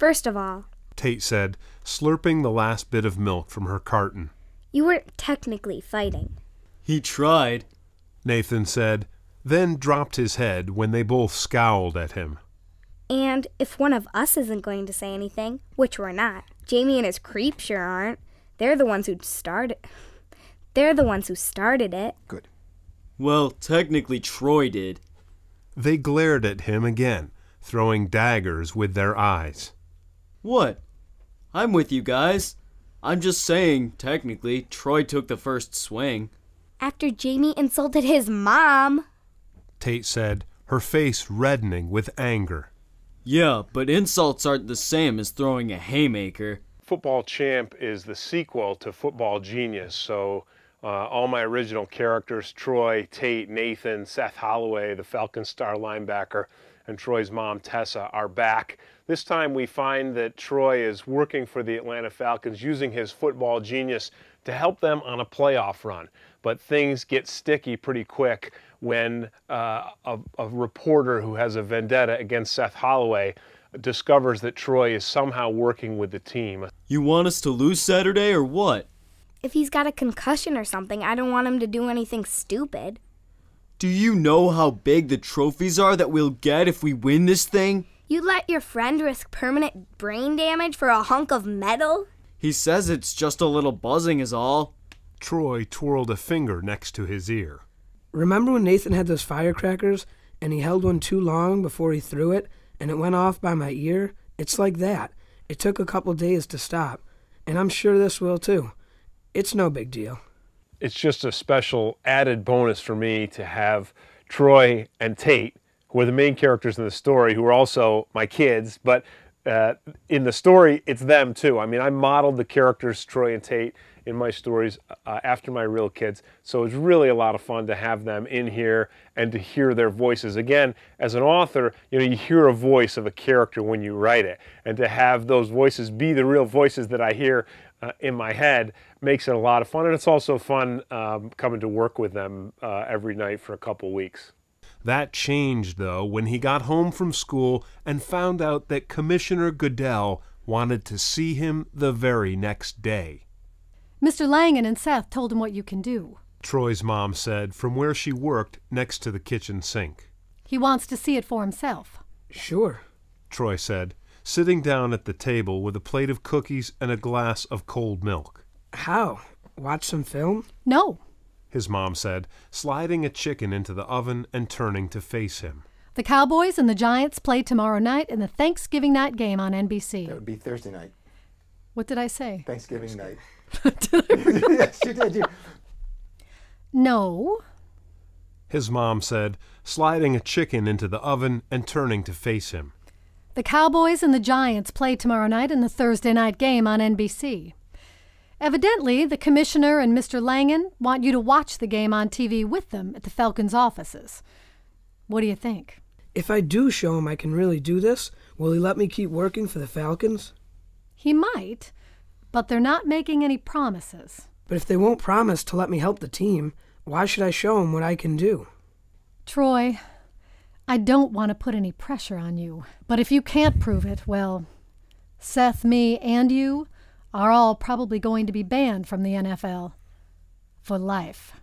First of all, Tate said, slurping the last bit of milk from her carton. You weren't technically fighting. He tried, Nathan said, then dropped his head when they both scowled at him. And if one of us isn't going to say anything, which we're not, Jamie and his creep sure aren't. They're the ones who started it. Good. Well, technically Troy did. They glared at him again, throwing daggers with their eyes. What? I'm with you guys. I'm just saying, technically, Troy took the first swing. After Jamie insulted his mom. Tate said, her face reddening with anger. Yeah, but insults aren't the same as throwing a haymaker. Football Champ is the sequel to Football Genius, so all my original characters, Troy, Tate, Nathan, Seth Holloway, the Falcon star linebacker, and Troy's mom, Tessa, are back. This time we find that Troy is working for the Atlanta Falcons using his football genius to help them on a playoff run. But things get sticky pretty quick when a reporter who has a vendetta against Seth Holloway discovers that Troy is somehow working with the team. You want us to lose Saturday or what? If he's got a concussion or something, I don't want him to do anything stupid. Do you know how big the trophies are that we'll get if we win this thing? You'd let your friend risk permanent brain damage for a hunk of metal? He says it's just a little buzzing is all. Troy twirled a finger next to his ear. Remember when Nathan had those firecrackers and he held one too long before he threw it and it went off by my ear? It's like that. It took a couple days to stop, and I'm sure this will too. It's no big deal. It's just a special added bonus for me to have Troy and Tate, who are the main characters in the story, who are also my kids, but in the story, it's them too. I mean, I modeled the characters, Troy and Tate, in my stories after my real kids, so it's really a lot of fun to have them in here and to hear their voices. Again, as an author, you hear a voice of a character when you write it, and to have those voices be the real voices that I hear in my head makes it a lot of fun, and it's also fun coming to work with them every night for a couple weeks. That changed, though, when he got home from school and found out that Commissioner Goodell wanted to see him the very next day. Mr. Langan and Seth told him what you can do. Troy's mom said from where she worked next to the kitchen sink. He wants to see it for himself. Sure, Troy said, sitting down at the table with a plate of cookies and a glass of cold milk. How? Watch some film? No. His mom said, sliding a chicken into the oven and turning to face him. The Cowboys and the Giants play tomorrow night in the Thanksgiving night game on NBC. That would be Thursday night. What did I say? Thanksgiving night. Did I really? Yes, you did. No. His mom said, sliding a chicken into the oven and turning to face him. The Cowboys and the Giants play tomorrow night in the Thursday night game on NBC. Evidently, the commissioner and Mr. Langan want you to watch the game on TV with them at the Falcons' offices. What do you think? If I do show him I can really do this, will he let me keep working for the Falcons? He might, but they're not making any promises. But if they won't promise to let me help the team, why should I show him what I can do? Troy, I don't want to put any pressure on you, but if you can't prove it, well, Seth, me, and you are all probably going to be banned from the NFL for life.